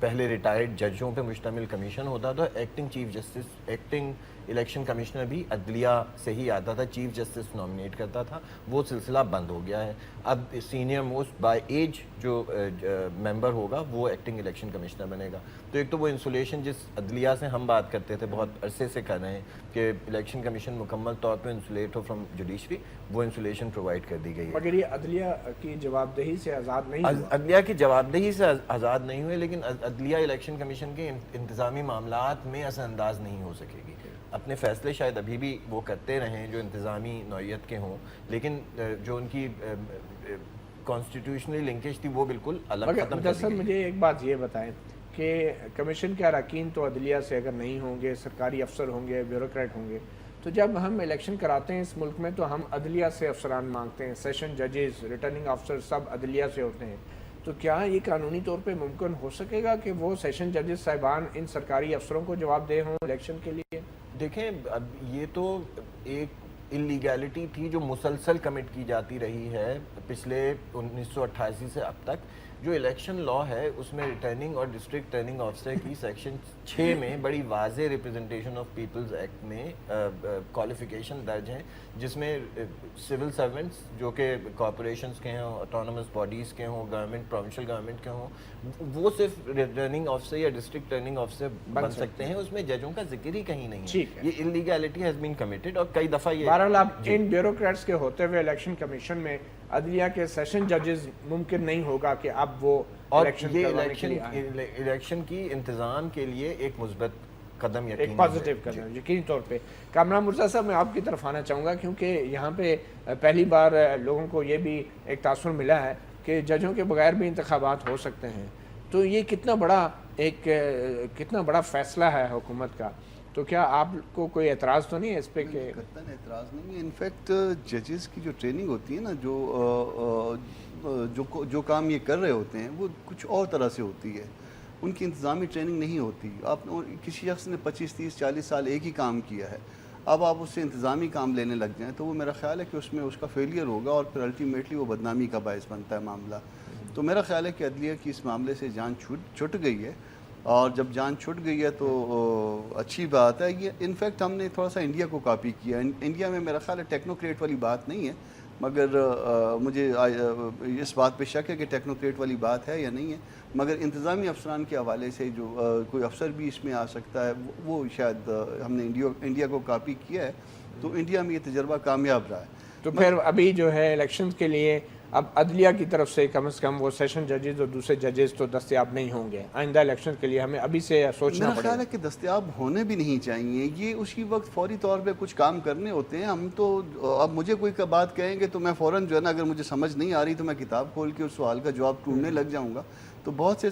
پہلے ریٹائرڈ ججوں پہ مشتمل کمیشن ہوتا تھا. Acting chief justice, acting election commissioner بھی عدلیہ سے ہی آتا تھا, چیف جسٹس نامنیٹ کرتا تھا. وہ سلسلہ بند ہو گیا ہے. اب سینئر موسٹ بائی ایج جو ممبر ہوگا وہ ایکٹنگ الیکشن کمشنر بنے گا. تو ایک تو وہ انسولیشن جس عدلیہ سے ہم بات کرتے تھے بہت عرصے سے کر رہے ہیں کہ الیکشن کمیشن مکمل طور پہ انسولیٹ ہو فرام جوڈیشری, وہ انسولیشن پرووائڈ کر دی گئی ہے. مگر یہ عدلیہ کی جواب دہی سے آزاد نہیں ہوا. عدلیہ کی جواب دہی سے آزاد نہیں ہوئے, لیکن عدلیہ الیکشن کمیشن کے انتظامی معاملات میں اثر انداز نہیں ہو سکے گی. اپنے فیصلے شاید ابھی بھی وہ کرتے رہیں جو انتظامی نوعیت کے ہوں, لیکن جو ان کی کانسٹیٹیوشنلی لنکیج تھی وہ بالکل الگ ختم کر دی گئی. مجھے ایک بات یہ بتائیں کہ کمیشن کے اراکین تو عدلیہ سے اگر نہیں ہوں گے, سرکاری افسر ہوں گے, بیوروکریٹ ہوں گے, تو جب ہم الیکشن کراتے ہیں اس ملک میں تو ہم عدلیہ سے افسران مانگتے ہیں. سیشن ججز, ریٹرننگ افسر سب عدلیہ سے ہوتے ہیں. تو کیا یہ قانونی طور پہ ممکن ہو سکے گا کہ وہ سیشن ججز صاحبان ان سرکاری افسروں کو جواب دہ ہوں الیکشن کے لیے؟ دیکھیں, اب یہ تو ایک انلیگیلٹی تھی جو مسلسل کمٹ کی جاتی رہی ہے پچھلے 1988 سے اب تک. جو الیکشن لا ہے اس میں ریٹرننگ اور ڈسٹرکٹ ریٹرننگ آفیسر کی سیکشن 6 میں بڑی واضح ریپرزنٹیشن آف پیپلز ایکٹ میں کوالیفیکیشن درج ہیں, جس میں سول سرونٹس جو کہ کارپوریشنز کے ہوں, آٹونومس باڈیز کے ہوں, گورنمنٹ پروونشل گورنمنٹ کے ہوں, وہ صرف ریٹرننگ آفیسر یا ڈسٹرکٹ ریٹرننگ آفیسر بن سکتے ہیں. اس میں ججوں کا ذکر ہی کہیں نہیں ہے. یہ انلیگیلٹی ہیز بین کمیٹڈ اور کئی دفعہ یہ بہرحال اب ان بیوروکریٹس کے ہوتے ہوئے الیکشن کمیشن میں عدلیہ کے سیشن ججز ممکن نہیں ہوگا کہ اب وہ الیکشن کی انتظام کے لیے ایک مثبت قدم, ایک پازیٹیو قدم یقینی طور پہ. کامران مرزا صاحب, میں آپ کی طرف آنا چاہوں گا کیونکہ یہاں پہ پہلی بار لوگوں کو یہ بھی ایک تاثر ملا ہے کہ ججوں کے بغیر بھی انتخابات ہو سکتے ہیں. تو یہ کتنا بڑا فیصلہ ہے حکومت کا. تو کیا آپ کو کوئی اعتراض تو نہیں ہے اس پہ؟ کہ قطعاً اعتراض نہیں ہے. انفیکٹ ججز کی جو ٹریننگ ہوتی ہے نا, جو کام یہ کر رہے ہوتے ہیں وہ کچھ اور طرح سے ہوتی ہے. ان کی انتظامی ٹریننگ نہیں ہوتی. آپ کسی شخص نے 25 30 40 سال ایک ہی کام کیا ہے, اب آپ اس سے انتظامی کام لینے لگ جائیں تو وہ میرا خیال ہے کہ اس میں اس کا فیلئر ہوگا اور پھر الٹیمیٹلی وہ بدنامی کا باعث بنتا ہے معاملہ. تو میرا خیال ہے کہ عدلیہ کی اس معاملے سے جان چھٹ گئی ہے, اور جب جان چھٹ گئی ہے تو اچھی بات ہے. یہ انفیکٹ ہم نے تھوڑا سا انڈیا کو کاپی کیا. انڈیا میں میرا خیال ہے ٹیکنوکریٹ والی بات نہیں ہے, مگر مجھے اس بات پہ شک ہے کہ ٹیکنوکریٹ والی بات ہے یا نہیں ہے, مگر انتظامی افسران کے حوالے سے جو کوئی افسر بھی اس میں آ سکتا ہے وہ شاید ہم نے انڈیا کو کاپی کیا ہے. تو انڈیا میں یہ تجربہ کامیاب رہا ہے. تو پھر ابھی جو ہے الیکشن کے لیے اب عدلیہ کی طرف سے کم از کم وہ سیشن ججز اور دوسرے ججز تو دستیاب نہیں ہوں گے آئندہ الیکشن کے لیے. ہمیں ابھی سے سوچنا میرا خیال ہے کہ دستیاب ہونے بھی نہیں چاہیے. یہ اسی وقت فوری طور پہ کچھ کام کرنے ہوتے ہیں. ہم تو اب مجھے کوئی بات کہیں گے تو میں فوراً جو ہے نا, اگر مجھے سمجھ نہیں آ رہی تو میں کتاب کھول کے اس سوال کا جواب ڈھونڈنے لگ جاؤں گا. تو بہت سے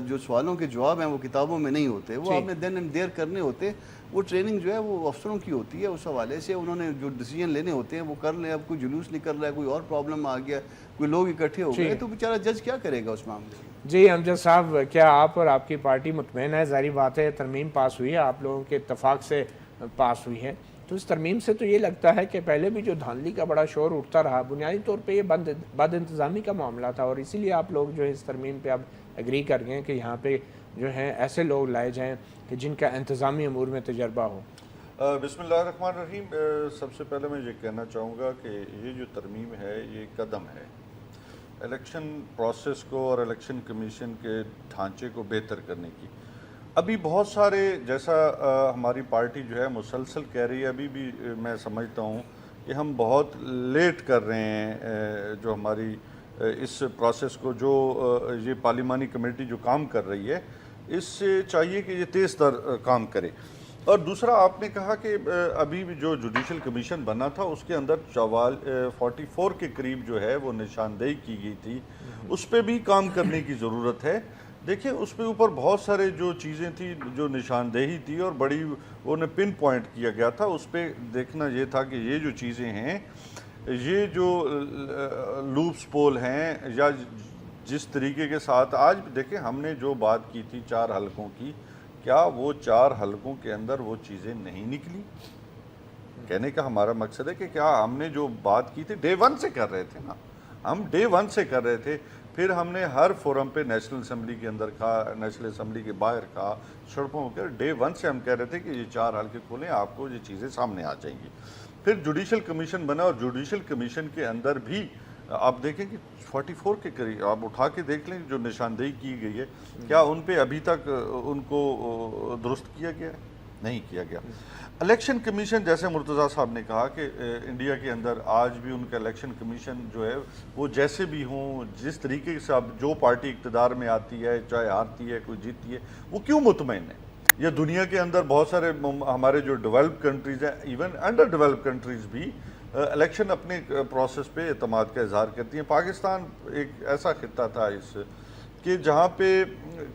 جو سوالوں کے جواب ہیں وہ کتابوں میں نہیں ہوتے, وہ آپ نے دین اینڈ دیر کرنے ہوتے. وہ ٹریننگ جو ہے وہ افسروں کی ہوتی ہے. اس حوالے سے انہوں نے جو ڈیسیجن لینے ہوتے ہیں وہ کر لیں. اب کوئی جلوس نکل رہا ہے, کوئی اور پرابلم آ گیا, کوئی لوگ اکٹھے ہو گئے, تو بیچارہ جج کیا کرے گا اس معاملے میں. جی امجد صاحب, کیا آپ اور آپ کی پارٹی مطمئن ہے؟ ظاہری بات ہے ترمیم پاس ہوئی ہے, آپ لوگوں کے اتفاق سے پاس ہوئی ہے, تو اس ترمیم سے تو یہ لگتا ہے کہ پہلے بھی جو دھاندلی کا بڑا شور اٹھتا رہا, بنیادی طور پہ یہ بد انتظامی کا معاملہ تھا, اور اسی لیے آپ لوگ جو ہے اس ترمیم پہ اب ایگری کر گئے کہ یہاں پہ جو ہیں ایسے لوگ لائے جائیں کہ جن کا انتظامی امور میں تجربہ ہو. بسم اللہ الرحمن الرحیم. سب سے پہلے میں یہ کہنا چاہوں گا کہ یہ جو ترمیم ہے یہ قدم ہے الیکشن پروسیس کو اور الیکشن کمیشن کے ڈھانچے کو بہتر کرنے کی. ابھی بہت سارے, جیسا ہماری پارٹی جو ہے مسلسل کہہ رہی ہے, ابھی بھی میں سمجھتا ہوں کہ ہم بہت لیٹ کر رہے ہیں جو ہماری اس پروسیس کو, جو یہ پارلیمانی کمیٹی جو کام کر رہی ہے اس سے چاہیے کہ یہ تیز تر کام کرے. اور دوسرا آپ نے کہا کہ ابھی جو جوڈیشل کمیشن بنا تھا اس کے اندر 44 کے قریب جو ہے وہ نشاندہی کی گئی تھی, اس پہ بھی کام کرنے کی ضرورت ہے. دیکھیں اس پہ اوپر بہت سارے جو چیزیں تھیں جو نشاندہی تھی اور بڑی انہیں پن پوائنٹ کیا گیا تھا, اس پہ دیکھنا یہ تھا کہ یہ جو چیزیں ہیں, یہ جو لوپس پول ہیں, یا جس طریقے کے ساتھ آج دیکھیں ہم نے جو بات کی تھی 4 حلقوں کی, کیا وہ 4 حلقوں کے اندر وہ چیزیں نہیں نکلی؟ کہنے کا ہمارا مقصد ہے کہ کیا ہم نے جو بات کی تھی ڈے 1 سے کر رہے تھے نا, ہم ڈے 1 سے کر رہے تھے. پھر ہم نے ہر فورم پہ نیشنل اسمبلی کے اندر کہا, نیشنل اسمبلی کے باہر کہا, سڑکوں پر ڈے 1 سے ہم کہہ رہے تھے کہ یہ 4 حلقے کھولیں, آپ کو یہ چیزیں سامنے آ جائیں گی. پھر جوڈیشل کمیشن بنا, اور جوڈیشل کمیشن کے اندر بھی آپ دیکھیں کہ 44 کے قریب آپ اٹھا کے دیکھ لیں جو نشاندہی کی گئی ہے, کیا ان پہ ابھی تک ان کو درست کیا گیا ہے؟ نہیں کیا گیا. الیکشن کمیشن, جیسے مرتضیٰ صاحب نے کہا کہ انڈیا کے اندر آج بھی ان کا الیکشن کمیشن جو ہے وہ جیسے بھی ہوں, جس طریقے سے اب جو پارٹی اقتدار میں آتی ہے, چاہے ہارتی ہے کوئی جیتتی ہے, وہ کیوں مطمئن ہے؟ یا دنیا کے اندر بہت سارے ہمارے جو ڈیولپ کنٹریز ہیں, ایون انڈر ڈیولپ کنٹریز بھی الیکشن اپنے پروسیس پہ اعتماد کا اظہار کرتی ہیں. پاکستان ایک ایسا خطہ تھا کہ جہاں پہ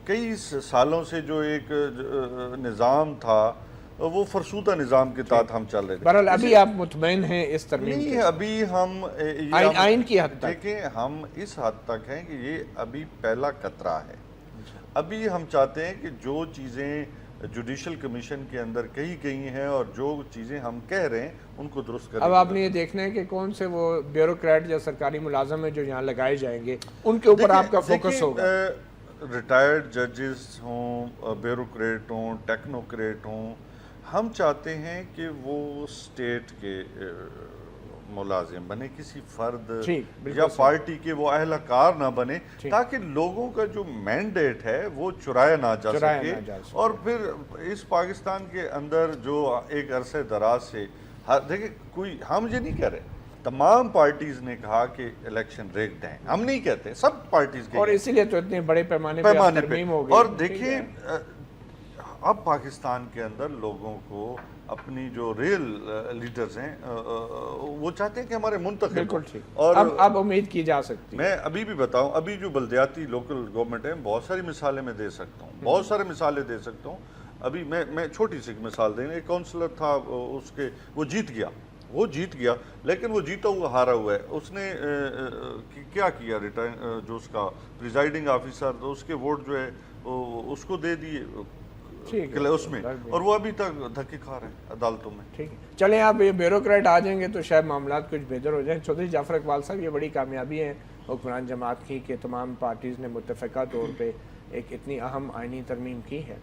کئی سالوں سے جو ایک نظام تھا وہ فرسودہ نظام کے تحت ہم چل رہے تھے. بہرحال ابھی آپ مطمئن ہیں اس ترمیم نہیں, ابھی ہم آئین کی حد تک دیکھیں, ہم اس حد تک ہیں کہ یہ ابھی پہلا قطرہ ہے. ابھی ہم چاہتے ہیں کہ جو چیزیں جوڈیشل کمیشن کے اندر کہی گئی ہیں اور جو چیزیں ہم کہہ رہے ہیں ان کو درست کریں. اب آپ نے یہ دیکھنا ہے کہ کون سے وہ بیوروکریٹ یا سرکاری ملازم ہیں جو یہاں لگائے جائیں گے, ان کے اوپر آپ کا فوکس ہوگا. ریٹائرڈ ججز ہوں, بیوروکریٹ ہوں, ٹیکنوکریٹ ہوں, ہم چاہتے ہیں کہ وہ اسٹیٹ کے ملازم بنے, کسی فرد یا پارٹی کے وہ اہلکار نہ بنے, تاکہ لوگوں کا جو مینڈیٹ ہے وہ چرایا نہ جا سکے. اور پھر اس پاکستان کے اندر جو ایک عرصے دراز سے دیکھیں, کوئی ہم یہ نہیں کہہ رہے, تمام پارٹیز نے کہا کہ الیکشن ریگڈ ہیں, ہم نہیں کہتے, سب پارٹیز کے, اور اسی لیے تو اتنے بڑے پیمانے پہ ترمیم ہو گئی. اور دیکھیں اب پاکستان کے اندر لوگوں کو اپنی جو ریل لیڈرز ہیں وہ چاہتے ہیں کہ ہمارے منتخب, بالکل ٹھیک, اور اب امید کی جا سکتی. میں ابھی بھی بتاؤں, ابھی جو بلدیاتی لوکل گورنمنٹ ہیں, بہت ساری مثالیں میں دے سکتا ہوں, بہت سارے مثالیں دے سکتا ہوں. ابھی میں چھوٹی سی مثال دیں, ایک کونسلر تھا, اس کے وہ جیت گیا لیکن وہ جیتا ہوا ہارا ہوا ہے. اس نے کیا کیا, جو اس کا پریزائڈنگ آفیسر اس کے ووٹ جو ہے اس کو دے دیے اس میں, اور وہ ابھی تک دھکے کھا رہے ہیں عدالتوں میں. ٹھیک ہے, چلیں آپ یہ بیوروکریٹ آ جائیں گے تو شاید معاملات کچھ بہتر ہو جائیں. چودھری جعفر اقبال صاحب, یہ بڑی کامیابی ہے حکمران جماعت کی کہ تمام پارٹیز نے متفقہ طور پہ ایک اتنی اہم آئینی ترمیم کی ہے.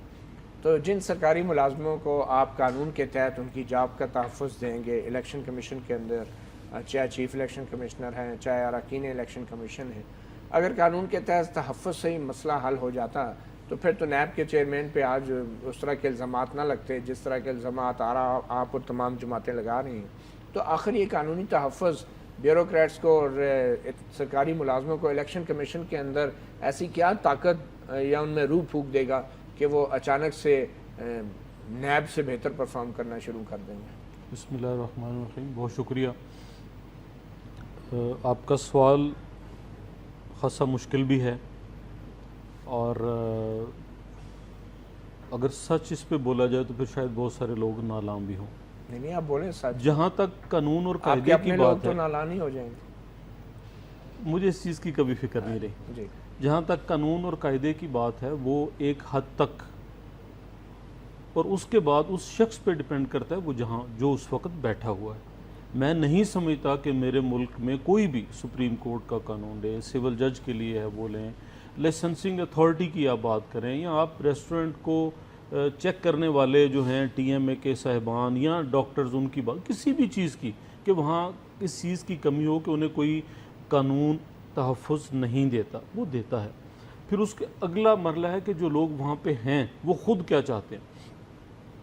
تو جن سرکاری ملازموں کو آپ قانون کے تحت ان کی جاب کا تحفظ دیں گے, الیکشن کمیشن کے اندر چاہے چیف الیکشن کمشنر ہیں, چاہے اراکین الیکشن کمیشن ہیں, اگر قانون کے تحت تحفظ سے ہی مسئلہ حل ہو جاتا تو پھر تو نیب کے چیئرمین پہ آج اس طرح کے الزامات نہ لگتے جس طرح کے الزامات آپ اور تمام جماعتیں لگا رہی ہیں. تو آخر یہ قانونی تحفظ بیوروکریٹس کو اور سرکاری ملازموں کو الیکشن کمیشن کے اندر ایسی کیا طاقت یا ان میں روح پھونک دے گا کہ وہ اچانک سے نیب سے بہتر پرفارم کرنا شروع کر دیں گے؟ بسم اللہ الرحمن الرحیم. بہت شکریہ. آپ کا سوال خاصا مشکل بھی ہے, اور اگر سچ اس پہ بولا جائے تو پھر شاید بہت سارے لوگ نالام بھی ہوں. نہیں آپ بولیں سچ. جہاں تک قانون اور آپ کے قاعدے اپنے کی لوگ بات تو ہے, نالان ہی ہو جائیں گے. مجھے اس چیز کی کبھی فکر نہیں رہی. جی, جہاں تک قانون اور قاعدے کی بات ہے وہ ایک حد تک, اور اس کے بعد اس شخص پہ ڈیپینڈ کرتا ہے وہ جہاں جو اس وقت بیٹھا ہوا ہے. میں نہیں سمجھتا کہ میرے ملک میں کوئی بھی سپریم کورٹ کا قانون لے, سول جج کے لیے ہے وہ لیں, لائسنسنگ اتھارٹی کی آپ بات کریں, یا آپ ریسٹورنٹ کو چیک کرنے والے جو ہیں ٹی ایم اے کے صاحبان یا ڈاکٹرز, ان کی بات کسی بھی چیز کی کہ وہاں اس چیز کی کمی ہو کہ انہیں کوئی قانون تحفظ نہیں دیتا, وہ دیتا ہے. پھر اس کے اگلا مرحلہ ہے کہ جو لوگ وہاں پہ ہیں وہ خود کیا چاہتے ہیں.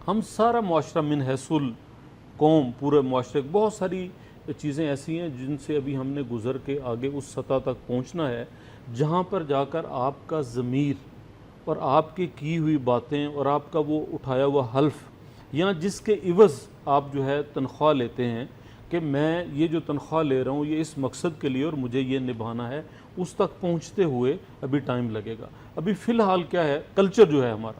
ہم سارا معاشرہ من حیث القوم, پورے معاشرے بہت ساری چیزیں ایسی ہیں جن سے ابھی ہم نے گزر کے آگے اس سطح تک پہنچنا ہے جہاں پر جا کر آپ کا ضمیر اور آپ کی ہوئی باتیں اور آپ کا وہ اٹھایا ہوا حلف, یا جس کے عوض آپ جو ہے تنخواہ لیتے ہیں کہ میں یہ جو تنخواہ لے رہا ہوں یہ اس مقصد کے لیے اور مجھے یہ نبھانا ہے, اس تک پہنچتے ہوئے ابھی ٹائم لگے گا. ابھی فی الحال کیا ہے, کلچر جو ہے ہمارا,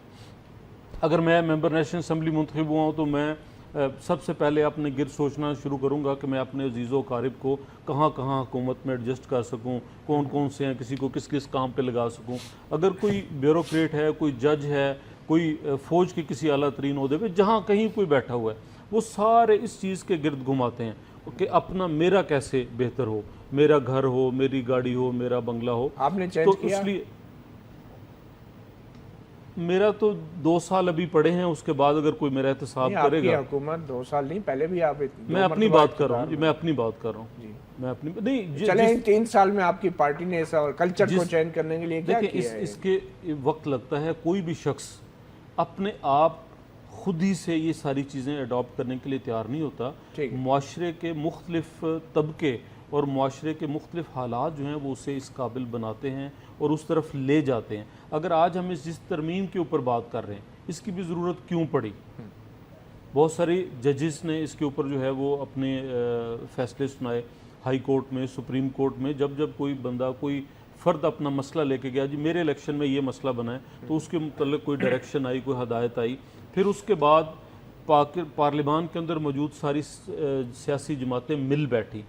اگر میں ممبر نیشنل اسمبلی منتخب ہوا ہوں تو میں سب سے پہلے اپنے گرد سوچنا شروع کروں گا کہ میں اپنے عزیز و قارب کو کہاں کہاں حکومت میں ایڈجسٹ کر سکوں, کون کون سے ہیں, کسی کو کس کس کام پہ لگا سکوں. اگر کوئی بیوروکریٹ ہے, کوئی جج ہے, کوئی فوج کے کسی اعلیٰ ترین عہدے پہ جہاں کہیں کوئی بیٹھا ہوا ہے, وہ سارے اس چیز کے گرد گھماتے ہیں. کہ اپنا میرا کیسے بہتر ہو، میرا گھر ہو، میری گاڑی ہو، میرا بنگلہ ہو. آپ نے تو چینج کیا؟ اس لیے میرا تو 2 سال ابھی پڑے ہیں، اس کے بعد اگر کوئی میرا احتساب آپ کرے کی گا. حکومت 2 سال نہیں، پہلے بھی آپ میں اپنی بات کر رہا ہوں، میں اپنی بات کر رہا ہوں. جی میں اپنی نہیں چلیں 3 سال میں آپ کی پارٹی نے اس کلچر کو چینج کرنے کے لیے کیا دیکھیں کیا ہے؟ اس کے وقت لگتا ہے. کوئی بھی شخص اپنے آپ خود ہی سے یہ ساری چیزیں اڈاپٹ کرنے کے لیے تیار نہیں ہوتا. معاشرے کے مختلف طبقے اور معاشرے کے مختلف حالات جو ہیں وہ اسے اس قابل بناتے ہیں اور اس طرف لے جاتے ہیں. اگر آج ہم جس ترمیم کے اوپر بات کر رہے ہیں اس کی بھی ضرورت کیوں پڑی؟ بہت ساری ججز نے اس کے اوپر جو ہے وہ اپنے فیصلے سنائے ہائی کورٹ میں، سپریم کورٹ میں. جب کوئی بندہ، کوئی فرد اپنا مسئلہ لے کے گیا، جی میرے الیکشن میں یہ مسئلہ بنا ہے، تو اس کے متعلق کوئی ڈائریکشن آئی، کوئی ہدایت آئی. پھر اس کے بعد پارلیمان کے اندر موجود ساری سیاسی جماعتیں مل بیٹھی.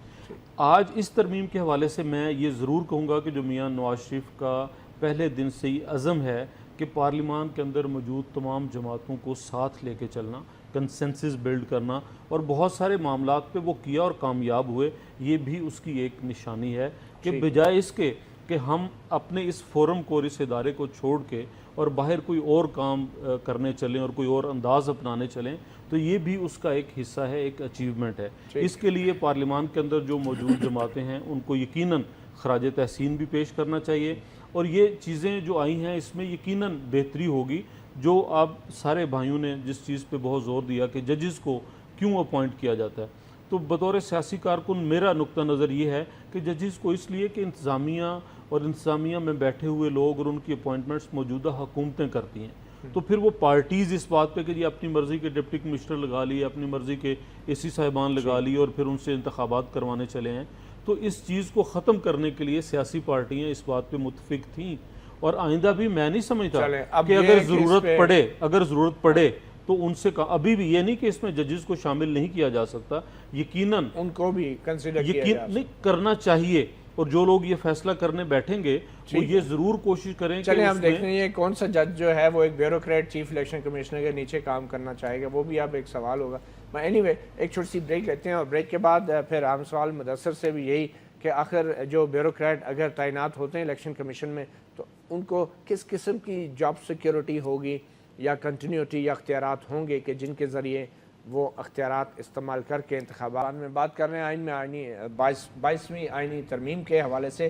آج اس ترمیم کے حوالے سے میں یہ ضرور کہوں گا کہ جو میاں نواز شریف کا پہلے دن سے ہی عزم ہے کہ پارلیمان کے اندر موجود تمام جماعتوں کو ساتھ لے کے چلنا، کنسنسس بلڈ کرنا، اور بہت سارے معاملات پہ وہ کیا اور کامیاب ہوئے. یہ بھی اس کی ایک نشانی ہے کہ بجائے اس کے کہ ہم اپنے اس فورم کو اور اس ادارے کو چھوڑ کے اور باہر کوئی اور کام کرنے چلیں اور کوئی اور انداز اپنانے چلیں، تو یہ بھی اس کا ایک حصہ ہے، ایک اچیومنٹ ہے. اس کے لیے پارلیمان کے اندر جو موجود جماعتیں ہیں ان کو یقیناً خراج تحسین بھی پیش کرنا چاہیے. اور یہ چیزیں جو آئی ہیں اس میں یقیناً بہتری ہوگی. جو آپ سارے بھائیوں نے جس چیز پہ بہت زور دیا کہ ججز کو کیوں اپوائنٹ کیا جاتا ہے، تو بطور سیاسی کارکن میرا نقطہ نظر یہ ہے کہ ججز کو اس لیے کہ انتظامیہ اور انتظامیہ میں بیٹھے ہوئے لوگ اور ان کی اپوائنٹمنٹس موجودہ حکومتیں کرتی ہیں. تو پھر وہ پارٹیز اس بات پہ کہ جی اپنی مرضی کے ڈپٹی کمشنر لگا لیے، اپنی مرضی کے اے سی صاحبان لگا لیے اور پھر ان سے انتخابات کروانے چلے ہیں. تو اس چیز کو ختم کرنے کے لیے سیاسی پارٹیاں اس بات پہ متفق تھیں. اور آئندہ بھی میں نہیں سمجھتا کہ اگر ضرورت پڑے تو ان سے ابھی بھی یہ نہیں کہ اس میں ججز کو شامل نہیں کیا جا سکتا، یقیناً ان کو بھی کنسیڈر کیا نہیں کرنا چاہیے. اور جو لوگ یہ فیصلہ کرنے بیٹھیں گے وہ یہ ضرور کوشش کریں کہ چلیں ہم دیکھیں یہ کون سا جج جو ہے وہ ایک بیوروکریٹ چیف الیکشن کمیشنر کے نیچے کام کرنا چاہے گا، وہ بھی اب ایک سوال ہوگا. اینی وے ایک چھوٹی سی بریک لیتے ہیں اور بریک کے بعد پھر عام سوال مدثر سے بھی یہی کہ آخر جو بیوروکریٹ اگر تعینات ہوتے ہیں الیکشن کمیشن میں تو ان کو کس قسم کی جاب سیکیورٹی ہوگی یا کنٹینیوٹی یا اختیارات ہوں گے کہ جن کے ذریعے وہ اختیارات استعمال کر کے انتخابات میں بات کر رہے ہیں. آئین میں آئینی 22ویں آئینی ترمیم کے حوالے سے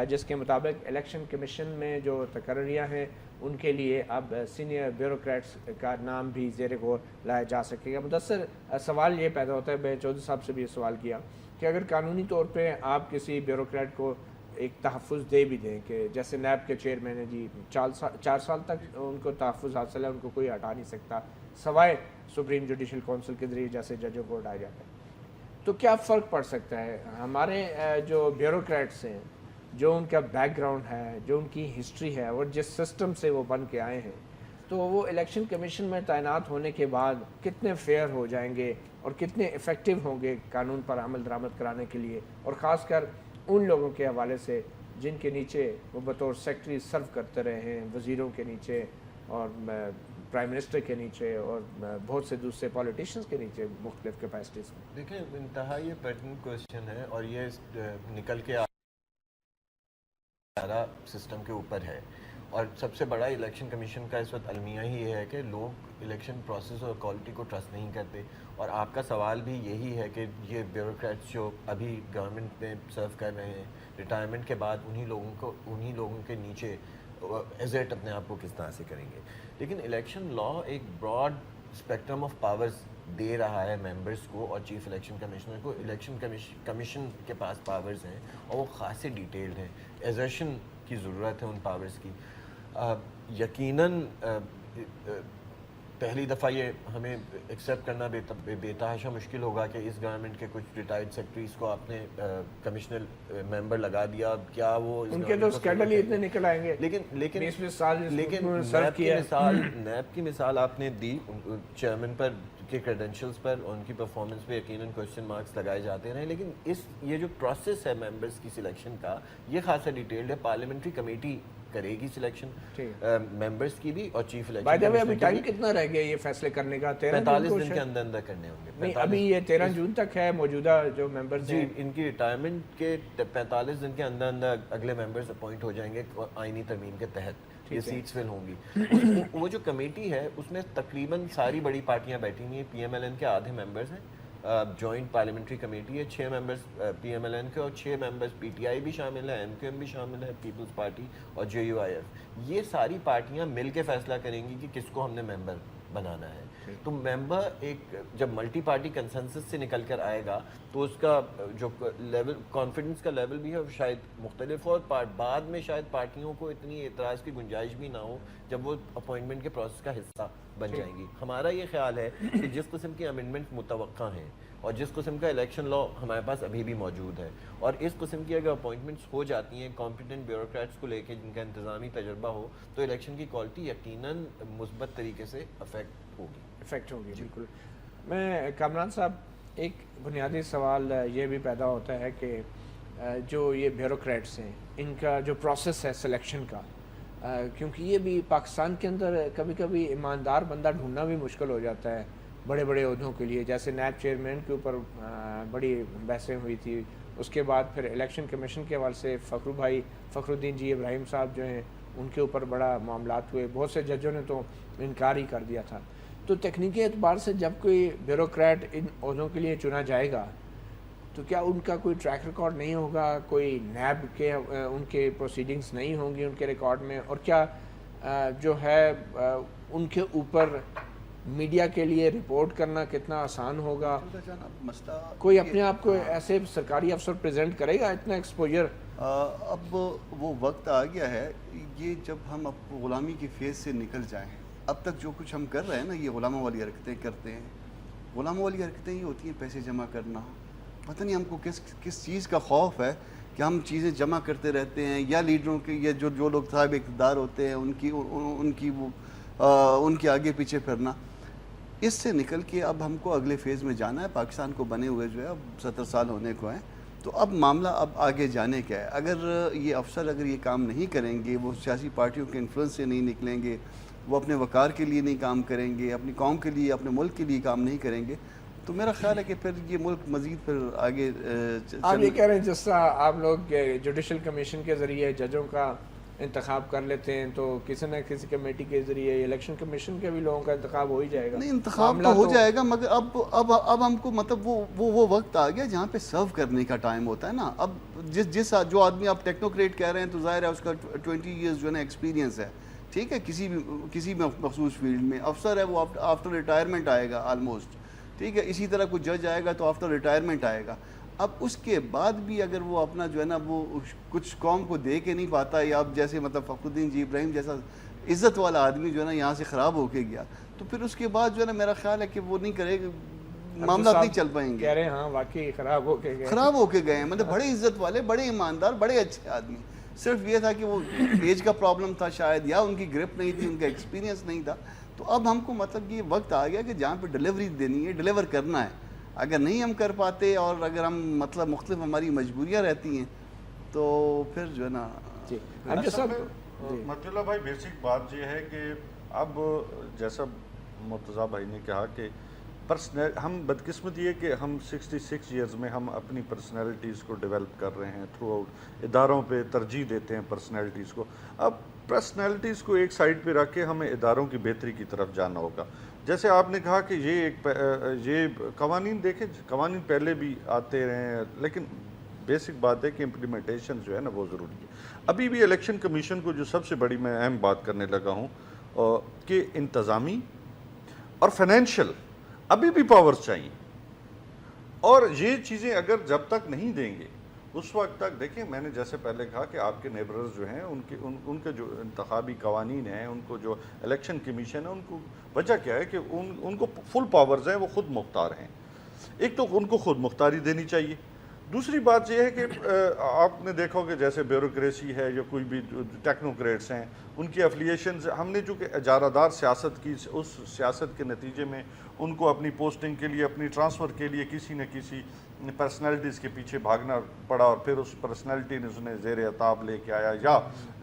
جس کے مطابق الیکشن کمیشن میں جو تقرریاں ہیں ان کے لیے اب سینئر بیوروکریٹس کا نام بھی زیر غور لایا جا سکے گا. مدثر سوال یہ پیدا ہوتا ہے، میں چودھری صاحب سے بھی یہ سوال کیا کہ اگر قانونی طور پہ آپ کسی بیوروکریٹ کو ایک تحفظ دے بھی دیں کہ جیسے نیب کے چیئرمین ہیں جی 4 سال تک ان کو تحفظ حاصل ہے، ان کو کوئی ہٹا نہیں سکتا سوائے سپریم جوڈیشل کونسل کے ذریعے جیسے ججوں کو ہٹایا جاتا ہے، تو کیا فرق پڑ سکتا ہے؟ ہمارے جو بیوروکریٹس ہیں، جو ان کا بیک گراؤنڈ ہے، جو ان کی ہسٹری ہے اور جس سسٹم سے وہ بن کے آئے ہیں، تو وہ الیکشن کمیشن میں تعینات ہونے کے بعد کتنے فیئر ہو جائیں گے اور کتنے افیکٹو ہوں گے قانون پر عمل درآمد کرانے کے لیے، اور خاص کر ان لوگوں کے حوالے سے جن کے نیچے وہ بطور سیکٹری سرو کرتے رہے ہیں، وزیروں کے نیچے اور پرائم منسٹر کے نیچے اور بہت سے دوسرے پولیٹیشنز کے نیچے مختلف کیپیسٹیز میں. دیکھیں انتہا یہ پرٹنٹ کوسچن ہے اور یہ نکل کے سارا سسٹم کے اوپر ہے. اور سب سے بڑا الیکشن کمیشن کا اس وقت المیہ ہی یہ ہے کہ لوگ الیکشن پروسیس اور کوالٹی کو ٹرسٹ نہیں کرتے. اور آپ کا سوال بھی یہی ہے کہ یہ بیوروکریٹس جو ابھی گورنمنٹ میں سرو کر رہے ہیں ریٹائرمنٹ کے بعد انہی لوگوں کے نیچے ایزٹ اپنے آپ کو کس طرح سے کریں گے. لیکن الیکشن لا ایک براڈ اسپیکٹرم آف پاورز دے رہا ہے ممبرس کو اور چیف الیکشن کمشنر کو. الیکشن کمیشن کے پاس پاورز ہیں اور وہ خاصے ڈیٹیلڈ ہیں. ایزرشن کی ضرورت ہے ان پاورز کی. یقیناً پہلی دفعہ یہ ہمیں ایکسیپٹ کرنا بے تحاشا مشکل ہوگا کہ اس گورنمنٹ کے کچھ ریٹائرڈ سیکرٹریز کو آپ نے کمشنل ممبر لگا دیا. کیا وہ ان کے تو اسکینڈل ہی اتنے نکل آئیں گے. لیکن نیب کی مثال آپ نے دی. چیئرمین پر کے کریڈینشلز پر ان کی پرفارمنس پہ یقیناً کوسچن مارکس لگائے جاتے رہے. لیکن یہ جو پروسیس ہے ممبرس کی سلیکشن کا یہ خاصا ڈیٹیلڈ ہے. پارلیمنٹری کمیٹی کرے گی سلیکشن ٹھیک ممبرس کی بھی اور چیف بائی دا وے ابھی الیکشن ٹائم کتنا رہ گیا یہ فیصلے کرنے کا؟ 45 دن کے اندر اندر کرنے ہوں گے. نہیں ابھی یہ 13 جون تک ہے موجودہ جو ممبرز جی ہیں ان کی ریٹائرمنٹ کے 45 دن کے اندر اندر اگلے ممبرز اپوائنٹ ہو جائیں گے آئینی ترمیم کے تحت, یہ سیٹس فل ہوں گی. وہ جو کمیٹی ہے اس میں تقریباً ساری بڑی پارٹیاں بیٹھی ہوئی ہیں, پی ایم ایل این کے آدھے ممبرز ہیں, جوائنٹ پارلیمنٹری کمیٹی ہے, 6 members P M L N کے اور 6 ممبرز پی ٹی آئی بھی شامل ہے, ایم کیو ایم بھی شامل ہے, پیپلز پارٹی اور جے یو آئی ایف. یہ ساری پارٹیاں مل کے فیصلہ کریں گی کہ کس کو ہم نے ممبر بنانا ہے. تو ممبر ایک جب ملٹی پارٹی کنسنسس سے نکل کر آئے گا تو اس کا جو لیول کانفیڈنس کا لیول بھی ہے شاید مختلف ہو, اور بعد میں شاید پارٹیوں کو اتنی اعتراض کی گنجائش بھی نہ ہو جب وہ اپوائنٹمنٹ کے پروسیس کا حصہ بن جائیں گی. ہمارا یہ خیال ہے کہ جس قسم کی امینڈمنٹ متوقع ہیں اور جس قسم کا الیکشن لا ہمارے پاس ابھی بھی موجود ہے, اور اس قسم کی اگر اپوائنٹمنٹس ہو جاتی ہیں کمپیٹنٹ بیوروکریٹس کو لے کے جن کا انتظامی تجربہ ہو, تو الیکشن کی کوالٹی یقیناً مثبت طریقے سے افیکٹ ہوگی. بالکل. میں کامران صاحب ایک بنیادی سوال یہ بھی پیدا ہوتا ہے کہ جو یہ بیوروکریٹس ہیں ان کا جو پروسیس ہے سلیکشن کا, کیونکہ یہ بھی پاکستان کے اندر کبھی کبھی ایماندار بندہ ڈھونڈنا بھی مشکل ہو جاتا ہے بڑے بڑے عہدوں کے لیے. جیسے نیب چیئرمین کے اوپر بڑی بحثیں ہوئی تھی, اس کے بعد پھر الیکشن کمیشن کے حوالے سے فخر الدین جی ابراہیم صاحب جو ہیں ان کے اوپر بڑا معاملات ہوئے, بہت سے ججوں نے تو انکار ہی کر دیا تھا. تو تکنیکی اعتبار سے جب کوئی بیوروکریٹ ان عہدوں کے لیے چنا جائے گا تو کیا ان کا کوئی ٹریک ریکارڈ نہیں ہوگا, کوئی نیب کے ان کے پروسیڈنگز نہیں ہوں گی ان کے ریکارڈ میں, اور کیا جو ہے ان کے اوپر میڈیا کے لیے رپورٹ کرنا کتنا آسان ہوگا؟ کوئی اپنے آپ کو ایسے سرکاری افسر پریزنٹ کرے گا اتنا ایکسپوجر؟ اب وہ وقت آ گیا ہے, یہ جب ہم اب غلامی کی فیز سے نکل جائیں, اب تک جو کچھ ہم کر رہے ہیں نا یہ غلاموں والی حرکتیں کرتے ہیں. غلاموں والی حرکتیں یہ ہوتی ہیں پیسے جمع کرنا, پتہ نہیں ہم کو کس چیز کا خوف ہے کہ ہم چیزیں جمع کرتے رہتے ہیں, یا لیڈروں کے یا جو لوگ صاحب اقتدار ہوتے ہیں ان کی آگے پیچھے پھرنا. اس سے نکل کے اب ہم کو اگلے فیز میں جانا ہے. پاکستان کو بنے ہوئے جو ہے اب 70 سال ہونے کو ہیں, تو اب معاملہ اب آگے جانے کا ہے. اگر یہ افسر اگر یہ کام نہیں کریں گے, وہ سیاسی پارٹیوں کے انفلوئنس سے نہیں نکلیں گے, وہ اپنے وقار کے لیے نہیں کام کریں گے, اپنی قوم کے لیے اپنے ملک کے لیے کام نہیں کریں گے, تو میرا خیال ہے کہ پھر یہ ملک مزید پھر آگے آپ یہ کہہ رہے ہیں جس طرح آپ لوگ جوڈیشل کمیشن کے ذریعے ججوں کا انتخاب کر لیتے ہیں, تو کسی نہ کسی کمیٹی کے ذریعے الیکشن کمیشن کے بھی لوگوں کا انتخاب ہو ہی جائے گا. نہیں انتخاب تو ہو جائے گا, مگر اب ہم کو مطلب وہ وقت آ گیا جہاں پہ سرو کرنے کا ٹائم ہوتا ہے نا. اب جو آدمی آپ ٹیکنوکریٹ کہہ رہے ہیں تو ظاہر ہے اس کا 20 ایئرز جو ہے نا ایکسپیرینس ہے, ٹھیک ہے, کسی بھی مخصوص فیلڈ میں. افسر ہے وہ آفٹر ریٹائرمنٹ آئے گا آلموسٹ, ٹھیک ہے. اسی طرح کوئی جج آئے گا تو آفٹر ریٹائرمنٹ آئے گا. اب اس کے بعد بھی اگر وہ اپنا جو ہے نا وہ کچھ قوم کو دے کے نہیں پاتا, یا اب جیسے مطلب فخر الدین جی ابراہیم جیسا عزت والا آدمی جو ہے نا یہاں سے خراب ہو کے گیا, تو پھر اس کے بعد جو ہے نا میرا خیال ہے کہ وہ نہیں کرے گا, معاملات نہیں چل پائیں گے. کہہ رہے ہیں ہاں واقعی خراب ہو کے گئے ہیں, مطلب بڑے عزت والے, بڑے ایماندار, بڑے اچھے آدمی. صرف یہ تھا کہ وہ ایج کا پرابلم تھا شاید, یا ان کی گرپ نہیں تھی, ان کا ایکسپیرینس نہیں تھا. تو اب ہم کو مطلب یہ وقت آ گیا کہ جہاں پہ ڈلیوری دینی ہے, ڈلیور کرنا ہے. اگر نہیں ہم کر پاتے اور اگر ہم مطلب مختلف ہماری مجبوریاں رہتی ہیں تو پھر جو ہے نا. جی مرتضی بھائی, بیسک بات یہ ہے کہ اب جیسا مرتضی بھائی نے کہا کہ ہم بدقسمت یہ کہ ہم 66 ایئرز میں ہم اپنی پرسنالٹیز کو ڈیولپ کر رہے ہیں تھرو آؤٹ, اداروں پہ ترجیح دیتے ہیں پرسنالٹیز کو. اب پرسنالٹیز کو ایک سائڈ پہ رکھ کے ہمیں اداروں کی بہتری کی طرف جانا ہوگا. جیسے آپ نے کہا کہ یہ قوانین دیکھیں, قوانین پہلے بھی آتے رہے ہیں, لیکن بیسک بات ہے کہ امپلیمنٹیشن جو ہے نا وہ ضروری ہے. ابھی بھی الیکشن کمیشن کو جو سب سے بڑی میں اہم بات کرنے لگا ہوں کہ انتظامی اور فائنینشیل ابھی بھی پاورز چاہیے, اور یہ چیزیں اگر جب تک نہیں دیں گے اس وقت تک, دیکھیں میں نے جیسے پہلے کہا کہ آپ کے نیبرز جو ہیں ان کے جو انتخابی قوانین ہیں, ان کو جو الیکشن کمیشن ہے, ان کو وجہ کیا ہے کہ ان کو فل پاورز ہیں, وہ خود مختار ہیں. ایک تو ان کو خود مختاری دینی چاہیے. دوسری بات یہ ہے کہ آپ نے دیکھو کہ جیسے بیوروکریسی ہے یا کوئی بھی ٹیکنوکریٹس ہیں, ان کی افلیشنز, ہم نے چونکہ اجارہ دار سیاست کی, اس سیاست کے نتیجے میں ان کو اپنی پوسٹنگ کے لیے, اپنی ٹرانسفر کے لیے کسی نہ کسی پرسنالٹیز کے پیچھے بھاگنا پڑا, اور پھر اس پرسنالٹی نے انہیں زیر عتاب لے کے آیا, یا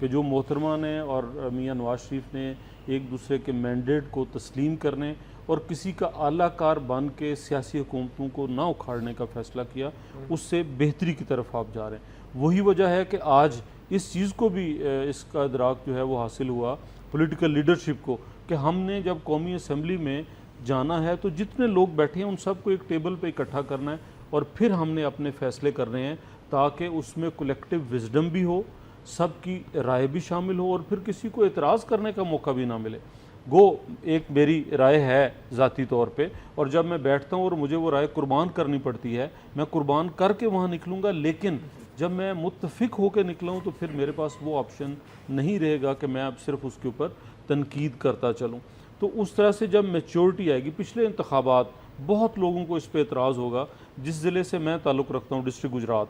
کہ جو محترمہ نے اور میاں نواز شریف نے ایک دوسرے کے مینڈیٹ کو تسلیم کرنے اور کسی کا اعلیٰ کار بن کے سیاسی حکومتوں کو نہ اکھاڑنے کا فیصلہ کیا، اس سے بہتری کی طرف آپ جا رہے ہیں۔ وہی وجہ ہے کہ آج اس چیز کو بھی اس کا ادراک جو ہے وہ حاصل ہوا پولیٹیکل لیڈرشپ کو، کہ ہم نے جب قومی اسمبلی میں جانا ہے تو جتنے لوگ بیٹھے ہیں ان سب کو ایک ٹیبل پہ اکٹھا کرنا ہے اور پھر ہم نے اپنے فیصلے کرنے ہیں، تاکہ اس میں کولیکٹیو وزڈم بھی ہو، سب کی رائے بھی شامل ہو اور پھر کسی کو اعتراض کرنے کا موقع بھی نہ ملے۔ گو ایک میری رائے ہے ذاتی طور پہ، اور جب میں بیٹھتا ہوں اور مجھے وہ رائے قربان کرنی پڑتی ہے، میں قربان کر کے وہاں نکلوں گا، لیکن جب میں متفق ہو کے نکلا ہوں تو پھر میرے پاس وہ آپشن نہیں رہے گا کہ میں اب صرف اس کے اوپر تنقید کرتا چلوں۔ تو اس طرح سے جب میچورٹی آئے گی، پچھلے انتخابات بہت لوگوں کو اس پہ اعتراض ہوگا، جس ضلع سے میں تعلق رکھتا ہوں ڈسٹرکٹ گجرات،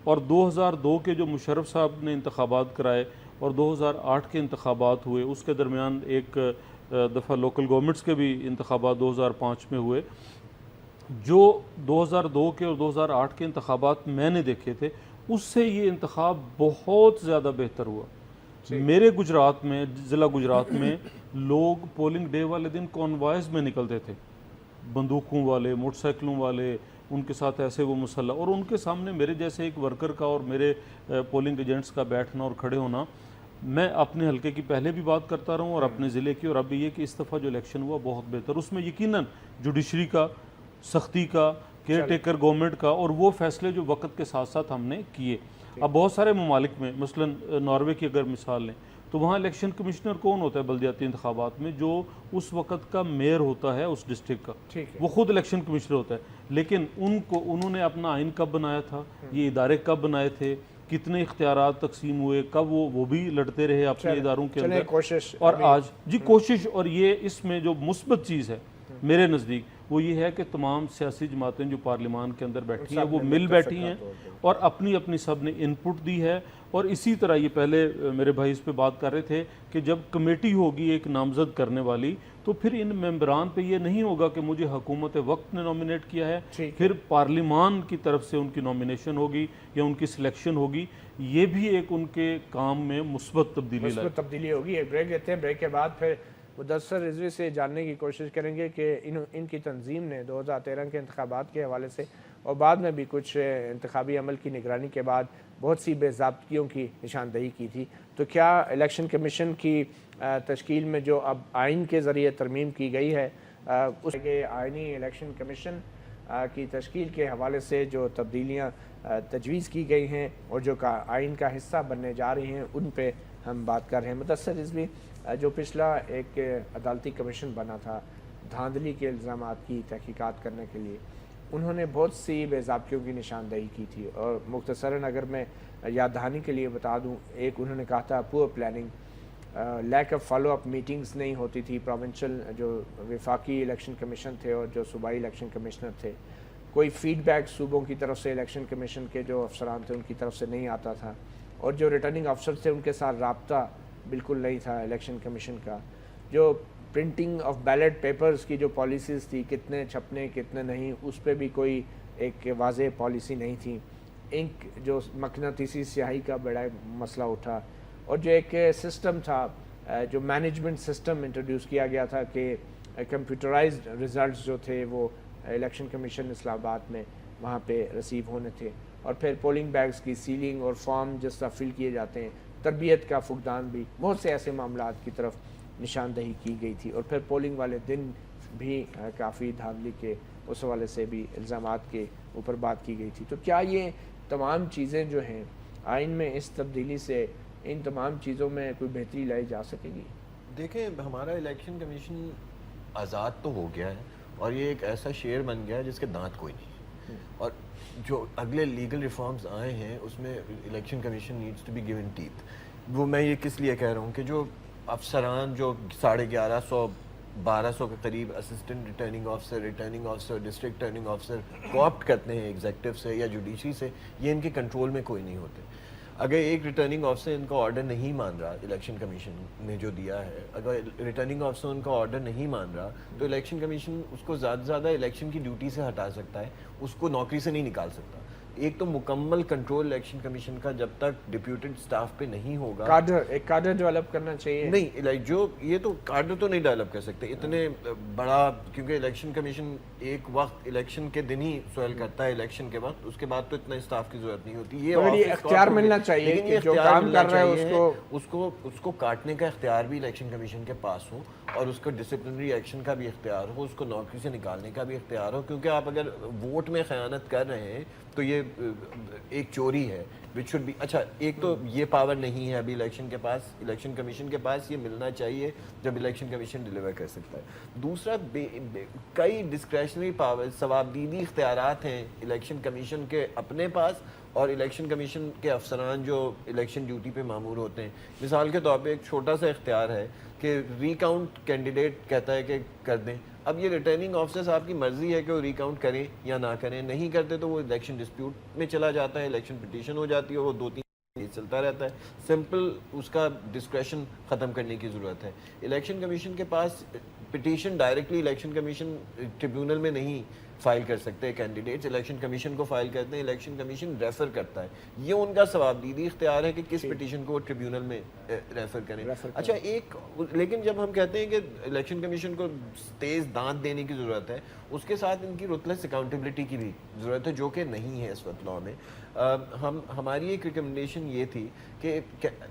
اور 2002 کے جو مشرف صاحب نے انتخابات کرائے اور 2008 کے انتخابات ہوئے، اس کے درمیان ایک دفعہ لوکل گورنمنٹس کے بھی انتخابات 2005 میں ہوئے، جو 2002 کے اور 2008 کے انتخابات میں نے دیکھے تھے، اس سے یہ انتخاب بہت زیادہ بہتر ہوا۔ میرے گجرات میں، ضلع گجرات میں، لوگ پولنگ ڈے والے دن کانوائز میں نکلتے تھے، بندوقوں والے، موٹر سائیکلوں والے، ان کے ساتھ ایسے وہ مسلح، اور ان کے سامنے میرے جیسے ایک ورکر کا اور میرے پولنگ ایجنٹس کا بیٹھنا اور کھڑے ہونا۔ میں اپنے حلقے کی پہلے بھی بات کرتا رہا ہوں اور اپنے ضلع کی، اور اب بھی یہ کہ اس دفعہ جو الیکشن ہوا بہت بہتر، اس میں یقیناً جوڈیشری کا، سختی کا، کیئر ٹیکر گورنمنٹ کا، اور وہ فیصلے جو وقت کے ساتھ ساتھ ہم نے کیے۔ اب بہت سارے ممالک میں، مثلاً ناروے کی اگر مثال لیں تو وہاں الیکشن کمشنر کون ہوتا ہے بلدیاتی انتخابات میں؟ جو اس وقت کا میئر ہوتا ہے اس ڈسٹرکٹ کا، وہ خود الیکشن کمشنر ہوتا ہے۔ لیکن انہوں نے اپنا آئین کب بنایا تھا، یہ ادارے کب بنائے تھے، کتنے اختیارات تقسیم ہوئے، کب وہ بھی لڑتے رہے اپنے اداروں کے اندر، کوشش اور آج کوشش۔ اور یہ اس میں جو مثبت چیز ہے میرے نزدیک وہ یہ ہے کہ تمام سیاسی جماعتیں جو پارلیمان کے اندر بیٹھی ہیں وہ مل بیٹھی ہیں اور اپنی اپنی سب نے ان پٹ دی ہے۔ اور اسی طرح یہ پہلے میرے بھائی اس پہ بات کر رہے تھے کہ جب کمیٹی ہوگی ایک نامزد کرنے والی، تو پھر ان ممبران پہ یہ نہیں ہوگا کہ مجھے حکومت وقت نے نومینیٹ کیا ہے، پھر پارلیمان کی طرف سے ان کی نومینیشن ہوگی یا ان کی سلیکشن ہوگی۔ یہ بھی ایک ان کے کام میں مثبت تبدیلی ہوگی۔ ایک بریک لیتے ہیں، بریک کے بعد پھر مدثر رضوی سے جاننے کی کوشش کریں گے کہ ان کی تنظیم نے 2013 کے انتخابات کے حوالے سے اور بعد میں بھی کچھ انتخابی عمل کی نگرانی کے بعد بہت سی بے ضابطگیوں کی نشاندہی کی تھی، تو کیا الیکشن کمیشن کی تشکیل میں جو اب آئین کے ذریعے ترمیم کی گئی ہے، اس کے آئینی الیکشن کمیشن کی تشکیل کے حوالے سے جو تبدیلیاں تجویز کی گئی ہیں اور جو آئین کا حصہ بننے جا رہی ہیں، ان پہ ہم بات کر رہے ہیں۔ مدثر رضوی، جو پچھلا ایک عدالتی کمیشن بنا تھا دھاندلی کے الزامات کی تحقیقات کرنے کے لیے، انہوں نے بہت سی بے ضابطگیوں کی نشاندہی کی تھی، اور مختصراً اگر میں یاد دہانی کے لیے بتا دوں، ایک انہوں نے کہا تھا پور planning, lack of follow up meetings نہیں ہوتی تھی، پروونشل جو وفاقی الیکشن کمیشن تھے اور جو صوبائی الیکشن کمشنر تھے، کوئی فیڈ بیک صوبوں کی طرف سے الیکشن کمیشن کے جو افسران تھے ان کی طرف سے نہیں آتا تھا، اور جو ریٹرننگ افسر تھے ان کے ساتھ رابطہ بالکل نہیں تھا الیکشن کمیشن کا، جو پرنٹنگ آف بیلٹ پیپرز کی جو پالیسیز تھی، کتنے چھپنے کتنے نہیں، اس پہ بھی کوئی ایک واضح پالیسی نہیں تھی، انک جو مقناطیسی سیاہی کا بڑا مسئلہ اٹھا، اور جو ایک سسٹم تھا، جو مینجمنٹ سسٹم انٹروڈیوس کیا گیا تھا کہ کمپیوٹرائزڈ ریزلٹس جو تھے وہ الیکشن کمیشن اسلام آباد میں وہاں پہ ریسیو ہونے تھے، اور پھر پولنگ بیگز کی سیلنگ اور فارم جس طرح فل کیے جاتے ہیں، تربیت کا فقدان بھی، بہت سے ایسے معاملات کی طرف نشاندہی کی گئی تھی، اور پھر پولنگ والے دن بھی کافی دھاندلی کے اس حوالے سے بھی الزامات کے اوپر بات کی گئی تھی۔ تو کیا یہ تمام چیزیں جو ہیں آئین میں اس تبدیلی سے ان تمام چیزوں میں کوئی بہتری لائی جا سکے گی؟ دیکھیں، ہمارا الیکشن کمیشن آزاد تو ہو گیا ہے اور یہ ایک ایسا شیر بن گیا ہے جس کے دانت کوئی نہیں، اور جو اگلے لیگل ریفارمز آئے ہیں اس میں election commission needs to be given teeth. وہ میں یہ کس لیے کہہ رہا ہوں کہ جو افسران جو 1150 1200 کے قریب assistant returning officer district returning officer coopt کرتے ہیں ایگزیکٹو سے یا جوڈیشری سے، یہ ان کے کنٹرول میں کوئی نہیں ہوتے۔ اگر ایک ریٹرننگ آفیسر ان کا آرڈر نہیں مان رہا الیکشن کمیشن نے جو دیا ہے، اگر ریٹرننگ آفیسر ان کا آرڈر نہیں مان رہا تو الیکشن کمیشن اس کو زیادہ سے زیادہ الیکشن کی ڈیوٹی سے ہٹا سکتا ہے، اس کو نوکری سے نہیں نکال سکتا۔ ایک تو مکمل کنٹرول الیکشن کمیشن کا جب تک ڈپیوٹڈ سٹاف پہ نہیں ہوگا, ایک کادر ڈیولپ کرنا چاہیے. نہیں لائک جو یہ تو کادر تو نہیں ڈیولپ کر سکتے اتنے بڑا, کیونکہ الیکشن کمیشن ایک وقت الیکشن کے دن ہی سوال کرتا ہے الیکشن کے وقت, اس کے بعد تو اتنا اسٹاف کی ضرورت نہیں ہوتی. یہ اختیار ملنا چاہیے کہ جو کام کر رہا ہے اس کو کاٹنے کا اختیار بھی الیکشن کمیشن کے پاس ہو, اور اس کو ڈسپلنری ایکشن کا بھی اختیار ہو, اس کو نوکری سے نکالنے کا بھی اختیار ہو. کیونکہ آپ اگر ووٹ میں خیانت کر رہے ہیں تو یہ ایک چوری ہے وچ شوڈ بی. اچھا ایک تو یہ پاور نہیں ہے ابھی الیکشن کے پاس, الیکشن کمیشن کے پاس یہ ملنا چاہیے جب الیکشن کمیشن ڈیلیور کر سکتا ہے. دوسرا کئی ڈسکریشنری پاور ثوابدیدی اختیارات ہیں الیکشن کمیشن کے اپنے پاس, اور الیکشن کمیشن کے افسران جو الیکشن ڈیوٹی پہ مامور ہوتے ہیں. مثال کے طور پہ ایک چھوٹا سا اختیار ہے کہ ریکاؤنٹ کینڈیڈیٹ کہتا ہے کہ کر دیں. اب یہ ریٹرننگ آفیسر صاحب کی مرضی ہے کہ وہ ریکاؤنٹ کریں یا نہ کریں, نہیں کرتے تو وہ الیکشن ڈسپیوٹ میں چلا جاتا ہے, الیکشن پٹیشن ہو جاتی ہے, وہ 2-3 چلتا رہتا ہے. سمپل اس کا ڈسکریشن ختم کرنے کی ضرورت ہے. الیکشن کمیشن کے پاس petition directly election commission tribunal میں نہیں فائل کر سکتے کینڈیڈیٹس, الیکشن کمیشن کو فائل کرتے ہیں, الیکشن کمیشن ریفر کرتا ہے. یہ ان کا ثوابدیدی اختیار ہے کہ کس پٹیشن کو وہ ٹریبیونل میں ریفر کریں. اچھا ایک لیکن جب ہم کہتے ہیں کہ الیکشن کمیشن کو تیز دانت دینے کی ضرورت ہے, اس کے ساتھ ان کی روتلیس اکاؤنٹیبلٹی کی بھی ضرورت ہے, جو کہ نہیں ہے اس وقت لاء میں. ہماری ایک ریکمنڈیشن یہ تھی کہ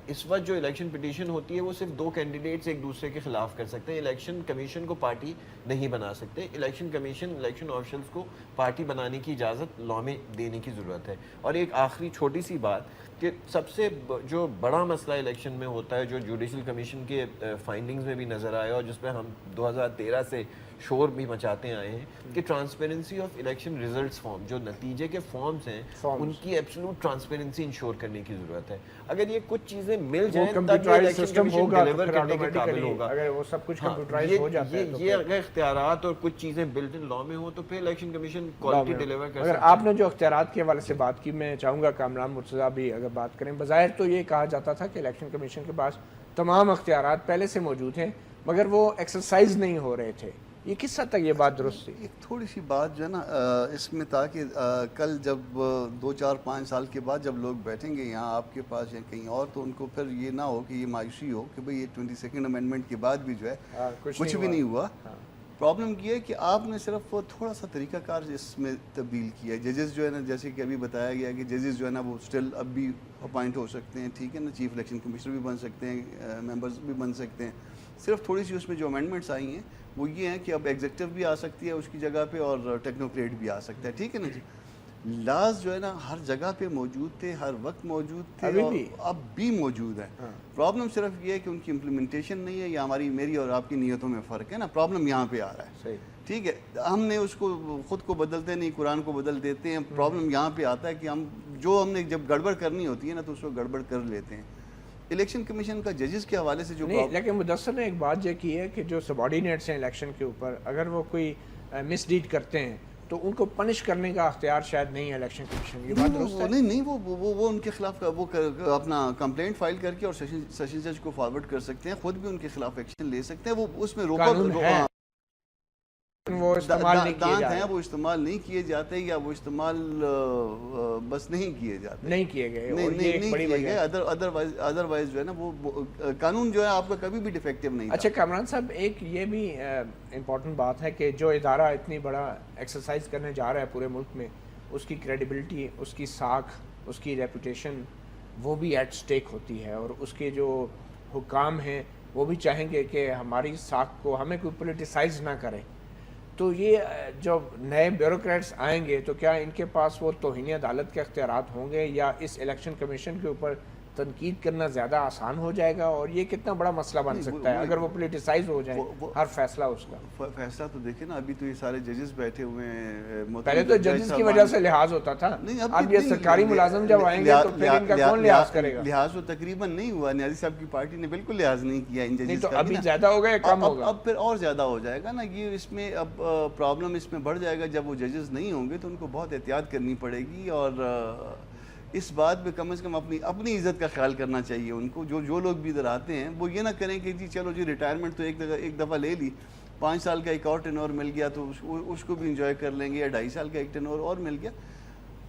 اس وقت جو الیکشن پٹیشن ہوتی ہے وہ صرف 2 کینڈیڈیٹس ایک دوسرے کے خلاف کر سکتے ہیں, الیکشن کمیشن کو پارٹی نہیں بنا سکتے. الیکشن کمیشن الیکشن آفیشلز کو پارٹی بنانے کی اجازت لاء میں دینے کی ضرورت ہے. اور ایک آخری چھوٹی سی بات کہ سب سے جو بڑا مسئلہ الیکشن میں ہوتا ہے, جو جوڈیشل کمیشن کے فائنڈنگز میں بھی نظر آیا اور جس پہ ہم 2013 سے شور بھی مچاتے آئے ہیں, کہ transparency of election results form, جو نتیجے کے فارمز ہیں ان کی ایبسولوٹ ٹرانسپیرنسی انشور کرنے کی ضرورت ہے. اگر یہ کچھ چیزیں مل جائیں تب یہ الیکشن کمیشن ڈیلیور کرنے کے قابل ہوگا. اگر وہ سب کچھ کمپیوٹرائز ہو جاتا ہے, یہ اگر اختیارات اور کچھ چیزیں بلٹ ان لاء میں ہوں تو پھر الیکشن کمیشن کوالٹی ڈیلیور کر سکتا ہے. اگر آپ نے جو اختیارات کے حوالے سے بات کی, میں چاہوں گا کامران مرتضیٰ بھی اگر بات کریں. بظاہر تو یہ کہا جاتا تھا کہ الیکشن کمیشن کے پاس تمام اختیارات پہلے سے موجود ہیں مگر وہ ایکسرسائز نہیں ہو رہے تھے. یہ کس حد تک یہ بات درست تھی؟ ایک تھوڑی سی بات جو ہے نا اس میں تھا کہ کل جب 2-4-5 سال کے بعد جب لوگ بیٹھیں گے یہاں آپ کے پاس یا کہیں اور, تو ان کو پھر یہ نہ ہو کہ یہ مایوسی ہو کہ بھئی یہ 22nd امینڈمنٹ کے بعد بھی جو ہے کچھ بھی نہیں ہوا. پرابلم یہ ہے کہ آپ نے صرف وہ تھوڑا سا طریقہ کار اس میں تبدیل کیا ہے. ججز جو ہے نا, جیسے کہ ابھی بتایا گیا کہ ججز جو ہے نا وہ اسٹل اب بھی اپائنٹ ہو سکتے ہیں, ٹھیک ہے نا, چیف الیکشن کمشنر بھی بن سکتے ہیں, ممبرز بھی بن سکتے ہیں. صرف تھوڑی سی اس میں جو امینڈمنٹس آئی ہیں وہ یہ ہیں کہ اب ایگزیکٹو بھی آ سکتی ہے اس کی جگہ پہ, اور ٹیکنوکریٹ بھی آ سکتا ہے, ٹھیک ہے نا جی. لاز جو ہے نا ہر جگہ پہ موجود تھے, ہر وقت موجود تھے, اور اب بھی موجود ہیں. پرابلم صرف یہ ہے کہ ان کی امپلیمنٹیشن نہیں ہے, یا میری اور آپ کی نیتوں میں فرق ہے نا. پرابلم یہاں پہ آ رہا ہے, ٹھیک ہے. ہم نے اس کو خود کو بدلتے نہیں, قرآن کو بدل دیتے ہیں. پرابلم یہاں پہ آتا ہے کہ ہم نے جب گڑبڑ کرنی ہوتی ہے نا تو اس کو گڑبڑ کر لیتے ہیں. الیکشن کمیشن کا ججز کے حوالے سے جو نہیں, لیکن مدثر نے ایک بات یہ کی ہے کہ جو سبارڈینیٹس ہیں الیکشن کے اوپر, اگر وہ کوئی مس ڈیڈ کرتے ہیں تو ان کو پنش کرنے کا اختیار شاید نہیں ہے الیکشن کمیشن. یہ بات درست ہے؟ نہیں, وہ ان کے خلاف وہ اپنا کمپلینٹ فائل کر کے اور سیشن جج کو فارورڈ کر سکتے ہیں, خود بھی ان کے خلاف ایکشن لے سکتے ہیں. وہ اس میں وہ استعمال نہیں کیے جاتے ہیں, وہ استعمال نہیں کیے جاتے, یا وہ استعمال بس نہیں کیے جاتے, نہیں کیے گئے, نہیں کیے گئے. ادروائز جو ہے نا وہ قانون جو ہے آپ کا کبھی بھی ڈیفیکٹیو نہیں. اچھا کامران صاحب, ایک یہ بھی امپورٹنٹ بات ہے کہ جو ادارہ اتنی بڑا ایکسرسائز کرنے جا رہا ہے پورے ملک میں, اس کی کریڈیبلٹی, اس کی ساکھ, اس کی ریپوٹیشن وہ بھی ایٹ سٹیک ہوتی ہے, اور اس کے جو حکام ہیں وہ بھی چاہیں گے کہ ہماری ساکھ کو ہمیں کوئی پولیٹیسائز نہ کرے. تو یہ جو نئے بیوروکریٹس آئیں گے تو کیا ان کے پاس وہ توہین عدالت کے اختیارات ہوں گے, یا اس الیکشن کمیشن کے اوپر تنقید کرنا زیادہ آسان ہو جائے گا؟ اور یہ کتنا بڑا مسئلہ بن سکتا ہے اگر وہ پولیٹیسائز ہو جائے ہر فیصلہ اس کا؟ فیصلہ تو دیکھیں نا, ابھی تو یہ سارے ججز بیٹھے ہوئے ہیں. پہلے تو ججز کی وجہ سے لحاظ ہوتا تھا, اب یہ سرکاری ملازم جب آئیں گے تو پھر ان کا کون لحاظ کرے گا؟ لحاظ تو تقریباً نہیں ہوا. نیازی صاحب کی پارٹی نے بالکل لحاظ نہیں کیا ان ججز کا. تو ابھی زیادہ ہوگا یا کم ہوگا؟ اب پھر اور زیادہ ہو جائے گا نا. یہ اس میں اب پرابلم اس میں بڑھ جائے گا. جب وہ ججز نہیں ہوں گے تو ان کو بہت احتیاط کرنی پڑے گی, اور اس بات پہ کم از کم اپنی عزت کا خیال کرنا چاہیے ان کو. جو لوگ بھی ادھر آتے ہیں وہ یہ نہ کریں کہ جی چلو جی ریٹائرمنٹ تو ایک دفعہ لے لی, 5 سال کا ایک اور ٹینور مل گیا تو اس کو بھی انجوائے کر لیں گے, یا 2.5 سال کا ایک ٹینور اور مل گیا.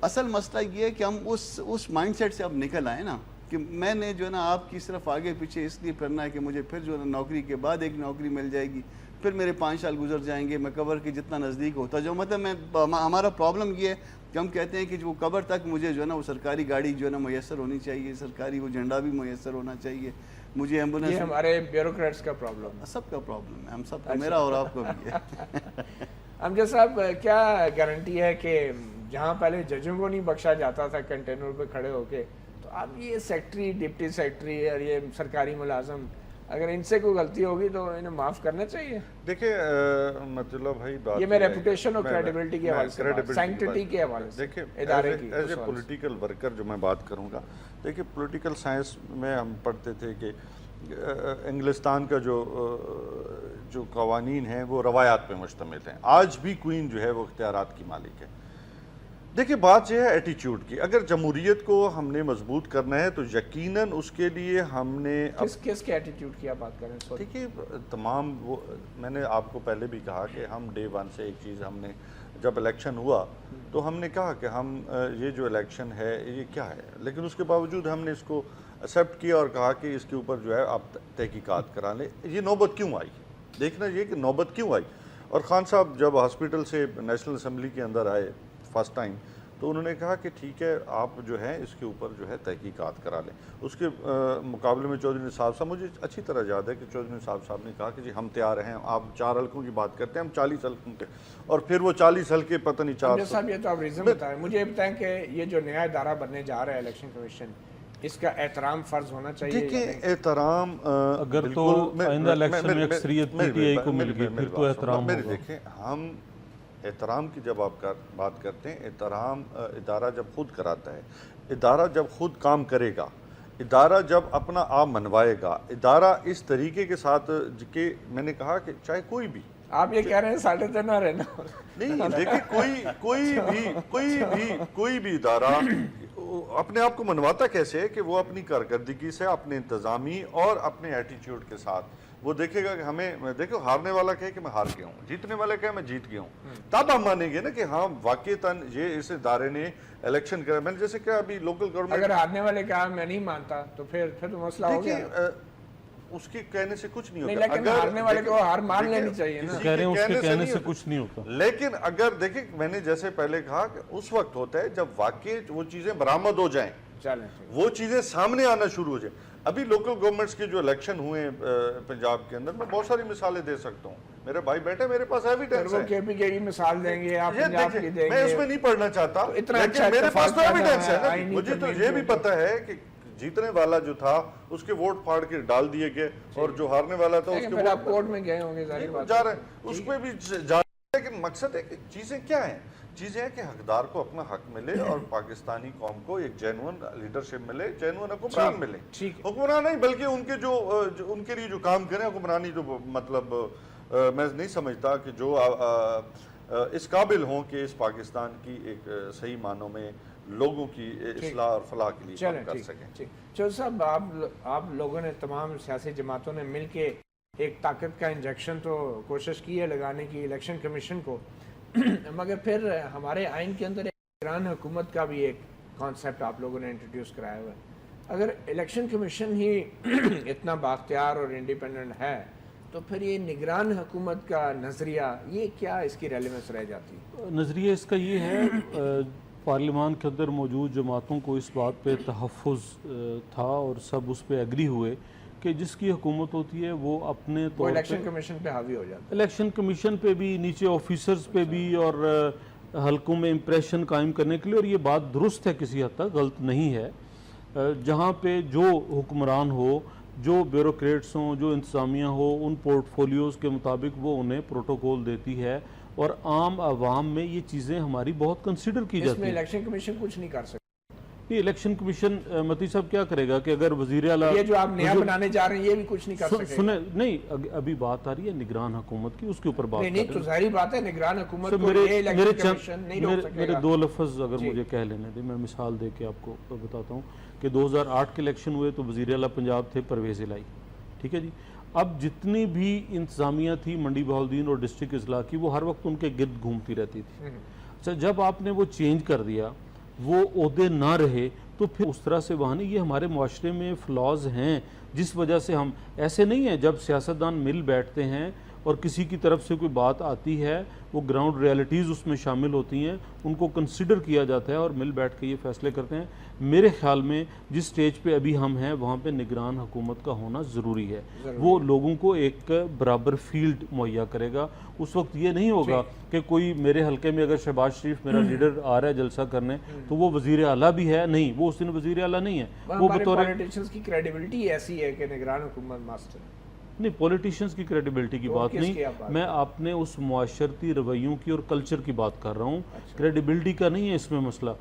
اصل مسئلہ یہ ہے کہ ہم اس مائنڈ سیٹ سے اب نکل آئے نا کہ میں نے جو ہے نا آپ کی صرف آگے پیچھے اس لیے پھرنا ہے کہ مجھے پھر جو ہے نا نوکری کے بعد ایک نوکری مل جائے گی, پھر میرے 5 سال گزر جائیں گے, میں قبر کے جتنا نزدیک ہوتا جو مطلب ہمارا پرابلم یہ ہے کہ ہم کہتے ہیں کہ جو قبر تک مجھے جو ہے نا وہ سرکاری گاڑی جو ہے نا میسر ہونی چاہیے, سرکاری وہ جھنڈا بھی میسر ہونا چاہیے, مجھے ایمبولینس. یہ ہمارے بیوروکریٹس کا پرابلم, سب کا پرابلم ہے, ہم سب کا, میرا اور آپ کا بھی ہے. امجد صاحب کیا گارنٹی ہے کہ جہاں پہلے ججوں کو نہیں بخشا جاتا تھا کنٹینر پہ کھڑے ہو کے, تو اب یہ سیکٹری, ڈپٹی سیکٹری اور یہ سرکاری ملازم, اگر ان سے کوئی غلطی ہوگی تو انہیں معاف کرنا چاہیے؟ دیکھیں مطیع اللہ بھائی, بات یہ میں ریپوٹیشن اور کریڈیبلٹی کے حوالے سے, سینکٹیٹی کے حوالے سے, دیکھیں ادارے کی ایز اے پولیٹیکل ورکر جو میں بات کروں گا, دیکھیں پولیٹیکل سائنس میں ہم پڑھتے تھے کہ انگلستان کا جو قوانین ہیں وہ روایات پہ مشتمل ہیں. آج بھی کوئین جو ہے وہ اختیارات کی مالک ہے. دیکھیے بات یہ ہے ایٹیچیوڈ کی. اگر جمہوریت کو ہم نے مضبوط کرنا ہے تو یقیناً اس کے لیے ہم نے کس کے ایٹیٹیوڈ کی آپ بات کر رہے ہیں؟ دیکھیے تمام وہ میں نے آپ کو پہلے بھی کہا کہ ہم ڈے 1 سے ایک چیز ہم نے, جب الیکشن ہوا تو ہم نے کہا کہ ہم یہ جو الیکشن ہے یہ کیا ہے, لیکن اس کے باوجود ہم نے اس کو ایکسیپٹ کیا اور کہا کہ اس کے اوپر جو ہے آپ تحقیقات کرا لیں. یہ نوبت کیوں آئی, دیکھنا یہ کہ نوبت کیوں آئی. اور خان صاحب جب ہاسپٹل سے نیشنل اسمبلی کے اندر آئے فرسٹ ٹائم تو انہوں نے کہا کہ ٹھیک ہے آپ جو ہے اس کے اوپر جو ہے تحقیقات کرا لیں. اس کے مقابلے میں چودھری نصاب صاحب, مجھے اچھی طرح یاد ہے کہ چودھری نصاب صاحب نے کہا کہ جی ہم تیار ہیں, آپ 4 حلقوں کی بات کرتے ہیں, ہم 40 حلقوں کے, اور پھر وہ 40 حلقے پتہ نہیں 400. صاحب یہ تو آپ ریزن بتائیں, مجھے یہ بتائیں کہ یہ جو نیا ادارہ بننے جا رہا ہے الیکشن کمیشن, اس کا احترام فرض ہونا چاہیے؟ دیکھیں احترام اگر تو آئندہ الیکشن میں اکثریت پی ٹی آئی کو مل گئی پھر تو احترام ہوگا. دیکھیں ہم احترام کی جب آپ بات کرتے ہیں, احترام ادارہ جب خود کراتا ہے, ادارہ جب خود کام کرے گا, ادارہ جب اپنا آپ منوائے گا, ادارہ اس طریقے کے ساتھ کہ میں نے کہا کہ چاہے کوئی بھی, آپ یہ کہہ رہے ہیں 3.5 نہ رہنا نہیں, دیکھیں کوئی بھی ادارہ اپنے آپ کو منواتا کیسے ہے کہ وہ اپنی کارکردگی سے, اپنے انتظامی اور اپنے ایٹیچیوڈ کے ساتھ وہ دیکھے گا کہ ہمیں, دیکھو ہارنے والا کہے کہ میں ہار گیا ہوں, جیتنے والا کہے میں جیت گیا ہوں, تب ہم مانیں گے نا کہ ہاں واقعتاً یہ اس ادارے نے الیکشن کرا. میں نے جیسے کہ ابھی لوکل گورنمنٹ, اگر ہارنے والے کہا میں نہیں مانتا تو پھر تو مسئلہ ہو گیا. اس کے کہنے سے کچھ نہیں ہوتا. لیکن ہارنے والے کو ہار مان لینی چاہیے نا. کہہ رہے ہیں اس کے کہنے سے کچھ نہیں ہوتا. لیکن اگر دیکھیں میں نے جیسے پہلے کہا کہ اس وقت ہوتا ہے جب واقعی وہ چیزیں برآمد ہو جائیں, وہ چیزیں سامنے آنا شروع ہو جائیں. ابھی لوکل گورنمنٹس کے جو الیکشن ہوئے پنجاب کے اندر, میں بہت ساری مثالیں دے سکتا ہوں, میرے بھائی بیٹھے میرے پاس ایویڈنس ہے. کے پی کے کی مثال دیں گے آپ, پنجاب کی دیں گے, میں اس میں نہیں پڑھنا چاہتا, لیکن میرے پاس تو ایویڈنس ہے نا. مجھے تو یہ بھی پتا ہے کہ جیتنے والا جو تھا اس کے ووٹ پھاڑ کے ڈال دیے گئے, اور جو ہارنے والا تھا اس کے آپ کورٹ میں گئے ہوں گے, جا رہے ہیں اس پہ بھی جا رہے ہیں. لیکن مقصد ہے کہ چیزیں کیا ہیں, چیزیں ہیں کہ حقدار کو اپنا حق ملے اور پاکستانی قوم کو ایک جینون لیڈرشپ ملے, جینون حکمران ملے. حکمران نہیں بلکہ ان کے جو ان کے لیے جو کام کریں حکمرانی, جو مطلب میں نہیں سمجھتا کہ جو اس قابل ہوں کہ اس پاکستان کی ایک صحیح معنوں میں لوگوں کی اصلاح اور فلاح کے لیے کام کر سکیں. چودھری صاحب آپ لوگوں نے, تمام سیاسی جماعتوں نے مل کے ایک طاقت کا انجیکشن تو کوشش کی ہے لگانے کی الیکشن کمیشن کو, مگر پھر ہمارے آئین کے اندر نگران حکومت کا بھی ایک کانسیپٹ آپ لوگوں نے انٹروڈیوس کرایا ہوا ہے. اگر الیکشن کمیشن ہی اتنا بااختیار اور انڈیپینڈنٹ ہے تو پھر یہ نگران حکومت کا نظریہ, یہ کیا اس کی ریلیونس رہ جاتی ہے؟ نظریہ اس کا یہ ہے, پارلیمان کے اندر موجود جماعتوں کو اس بات پہ تحفظ تھا اور سب اس پہ ایگری ہوئے کہ جس کی حکومت ہوتی ہے وہ اپنے طور پہ الیکشن کمیشن پہ حاوی ہو جاتا ہے, الیکشن کمیشن پہ بھی, نیچے آفیسرز پہ بھی, اور حلقوں میں امپریشن قائم کرنے کے لیے. اور یہ بات درست ہے, کسی حد تک غلط نہیں ہے. جہاں پہ جو حکمران ہو, جو بیوروکریٹس ہوں, جو انتظامیہ ہو, ان پورٹ فولیوز کے مطابق وہ انہیں پروٹوکول دیتی ہے, اور عام عوام میں یہ چیزیں ہماری بہت کنسیڈر کی جاتی ہیں. اس میں الیکشن کمیشن کچھ نہیں کر سکتا. یہ الیکشن کمیشن متی صاحب کیا کرے گا کہ اگر وزیر اعلیٰ, یہ جو آپ نیا بنانے جا رہے ہیں یہ بھی کچھ نہیں کر سکتے. سنیں, نہیں ابھی بات آ رہی ہے نگران حکومت کی, اس کے اوپر بات نہیں, تو ظاہری بات ہے نگران حکومت کو یہ الیکشن کمیشن نہیں روک سکے گا. میرے 2 لفظ اگر مجھے کہہ لینے دیں, میں مثال دے کے آپ کو بتاتا ہوں کہ 2008 کے الیکشن ہوئے تو وزیر اعلیٰ پنجاب تھے پرویز الہی, ٹھیک ہے جی. اب جتنی بھی انتظامیہ تھی منڈی بہاؤالدین اور ڈسٹرکٹ اضلاع کی, وہ ہر وقت ان کے گرد گھومتی رہتی تھی. اچھا, جب آپ نے وہ چینج کر دیا, وہ عہدے نہ رہے تو پھر اس طرح سے وہاں نہیں. یہ ہمارے معاشرے میں فلاز ہیں جس وجہ سے ہم ایسے نہیں ہیں. جب سیاستدان مل بیٹھتے ہیں اور کسی کی طرف سے کوئی بات آتی ہے, وہ گراؤنڈ ریالٹیز اس میں شامل ہوتی ہیں, ان کو کنسیڈر کیا جاتا ہے اور مل بیٹھ کے یہ فیصلے کرتے ہیں. میرے خیال میں جس سٹیج پہ ابھی ہم ہیں وہاں پہ نگران حکومت کا ہونا ضروری ہے. وہ لوگوں کو ایک برابر فیلڈ مہیا کرے گا. اس وقت یہ نہیں ہوگا کہ کوئی میرے حلقے میں اگر شہباز شریف میرا لیڈر آ رہا ہے جلسہ کرنے تو وہ وزیر اعلیٰ بھی ہے. نہیں, وہ اس دن وزیر اعلیٰ نہیں ہے. وہ بطور پولیٹیشنز کی کریڈیبلٹی ایسی ہے کہ نگران حکومت ماسٹر نہیں, پولیٹیشنز کی کریڈیبلٹی کی بات نہیں, میں اپنے اس معاشرتی رویوں کی اور کلچر کی بات کر رہا ہوں. کریڈیبلٹی کا نہیں ہے اس میں مسئلہ.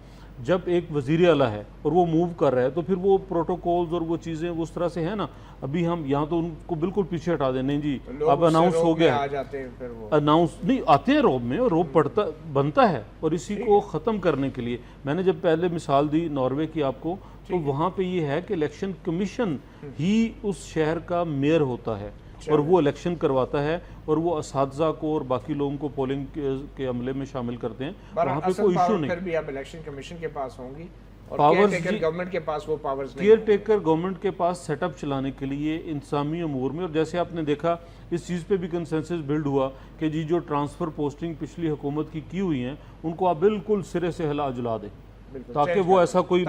جب ایک وزیر اعلیٰ ہے اور وہ موو کر رہا ہے تو پھر وہ پروٹوکولز اور وہ چیزیں اس طرح سے ہیں نا. ابھی ہم یہاں تو ان کو بالکل پیچھے ہٹا دیں, نہیں جی اب اناؤنس ہو گیا, اناؤنس نہیں آتے ہیں روب میں, اور روب بنتا ہے. اور اسی کو ختم کرنے کے لیے میں نے جب پہلے مثال دی ناروے کی آپ کو, تو وہاں پہ یہ ہے کہ الیکشن کمیشن ہی اس شہر کا میئر ہوتا ہے اور وہ الیکشن کرواتا ہے اور وہ اساتذہ کو اور باقی لوگوں کو پولنگ کے عملے میں شامل کرتے ہیں. وہاں پہ کوئی ایشو نہیں. پھر بھی اب الیکشن کمیشن کے پاس ہوں گی اور کیئر ٹیکر گورنمنٹ کے پاس وہ پاورز نہیں. کیئر ٹیکر گورنمنٹ کے پاس سیٹ اپ چلانے کے لیے انتظامی امور میں, اور جیسے آپ نے دیکھا اس چیز پہ بھی کنسنسس بلڈ ہوا کہ جی جو ٹرانسفر پوسٹنگ پچھلی حکومت کی ہوئی ہیں ان کو آپ بالکل سرے سے ہلا جلا دیں تاکہ وہ ایسا کوئی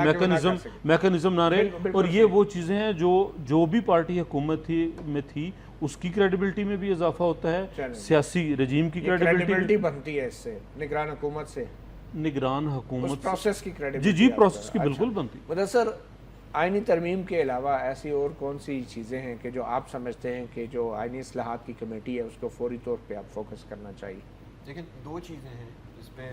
میکانزم نہ رہے. اور یہ وہ چیزیں ہیں جو بھی پارٹی حکومت میں تھی اس کی کریڈیبلٹی میں بھی اضافہ ہوتا ہے, سیاسی رجیم کی کریڈیبلٹی بنتی ہے اس سے, نگران حکومت سے, نگران حکومت پروسیس کی کریڈیبلٹی. جی پروسیس کی بالکل بنتی. مدثر, آئینی ترمیم کے علاوہ ایسی اور کون سی چیزیں ہیں کہ جو آپ سمجھتے ہیں کہ جو آئینی اصلاحات کی کمیٹی ہے اس کو فوری طور پہ آپ فوکس کرنا چاہیے؟ لیکن دو چیزیں ہیں جس پہ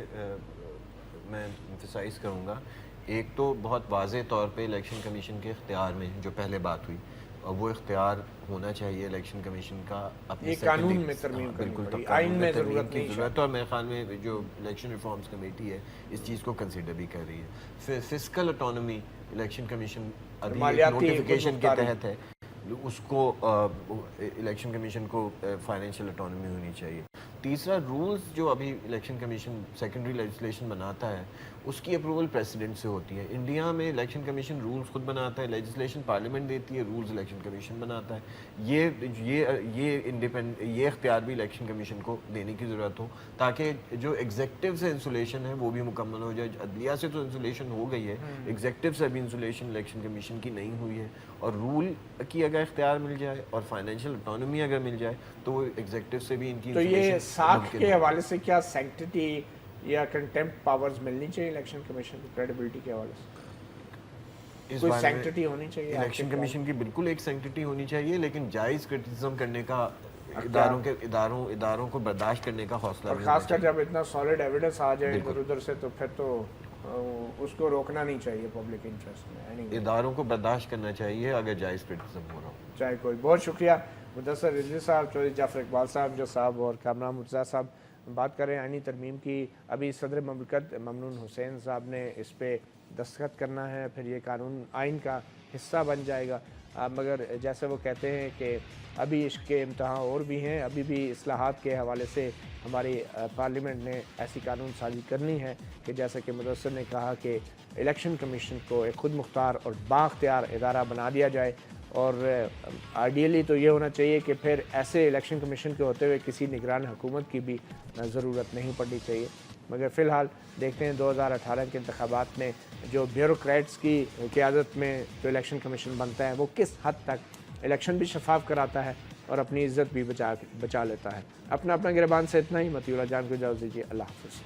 میں امفسائز کروں گا. ایک تو بہت واضح طور پہ الیکشن کمیشن کے اختیار میں جو پہلے بات ہوئی, اور وہ اختیار ہونا چاہیے الیکشن کمیشن کا اپنے قانون میں ترمیم بالکل آئین میں ضرورت کی ضرورت. اور میرے خیال میں جو الیکشن ریفارمز کمیٹی ہے اس چیز کو کنسیڈر بھی کر رہی ہے. فسکل اٹانومی الیکشن کمیشن ابھی نوٹیفیکیشن کے تحت ہے, اس کو الیکشن کمیشن کو فائنینشیل اٹانومی ہونی چاہیے. تیسرا, رولز جو ابھی الیکشن کمیشن سیکنڈری لیجسلیشن بناتا ہے اس کی اپروول پریسیڈنٹ سے ہوتی ہے. انڈیا میں الیکشن کمیشن رولز خود بناتا ہے, لیجسلیشن پارلیمنٹ دیتی ہے, رولز الیکشن کمیشن بناتا ہے. یہ اختیار بھی الیکشن کمیشن کو دینے کی ضرورت ہو تاکہ جو ایگزیکٹو سے انسولیشن ہے وہ بھی مکمل ہو جائے. عدلیہ سے تو انسولیشن ہو گئی ہے, ایگزیکٹو سے ابھی انسولیشن الیکشن کمیشن کی نہیں ہوئی ہے. اور رول کی اگر اختیار مل جائے اور فائنینشیل اٹانومی اگر مل جائے تو وہ ایگزیکٹو سے بھی ان کی. تو یہ ساکھ کے حوالے سے کیا سینکٹیٹی یا کنٹیمپٹ پاورز ملنی چاہیے الیکشن کمیشن کو کریڈیبلٹی کے حوالے سے؟ کوئی سینکٹیٹی ہونی چاہیے الیکشن کمیشن کی, بالکل ایک سینکٹیٹی ہونی چاہیے, لیکن جائز کرٹیسزم کرنے کا اداروں کو برداشت کرنے کا حوصلہ, اور خاص کر جب اتنا سالڈ ایویڈنس آ جائے ادھر ادھر سے تو پھر تو اس کو روکنا نہیں چاہیے پبلک انٹرسٹ میں. اداروں کو برداشت کرنا چاہیے اگر جائز کرٹیسزم ہو رہا ہو چاہے کوئی. بہت شکریہ مدثر رضوی صاحب, چودھری جعفر اقبال صاحب جو صاحب اور کامران مرتضیٰ صاحب. بات کریں آئینی ترمیم کی, ابھی صدر مملکت ممنون حسین صاحب نے اس پہ دستخط کرنا ہے, پھر یہ قانون آئین کا حصہ بن جائے گا. مگر جیسے وہ کہتے ہیں کہ ابھی اس کے امتحان اور بھی ہیں, ابھی بھی اصلاحات کے حوالے سے ہماری پارلیمنٹ نے ایسی قانون سازی کرنی ہے کہ جیسا کہ مدثر نے کہا کہ الیکشن کمیشن کو ایک خود مختار اور بااختیار ادارہ بنا دیا جائے. اور آئیڈیلی تو یہ ہونا چاہیے کہ پھر ایسے الیکشن کمیشن کے ہوتے ہوئے کسی نگران حکومت کی بھی ضرورت نہیں پڑنی چاہیے. مگر فی الحال دیکھتے ہیں 2018 کے انتخابات میں جو بیوروکریٹس کی قیادت میں جو الیکشن کمیشن بنتا ہے وہ کس حد تک الیکشن بھی شفاف کراتا ہے اور اپنی عزت بھی بچا لیتا ہے. اپنا گربان سے اتنا ہی. مطیع اللہ جان کو اجازت دیجیے. اللہ حافظ.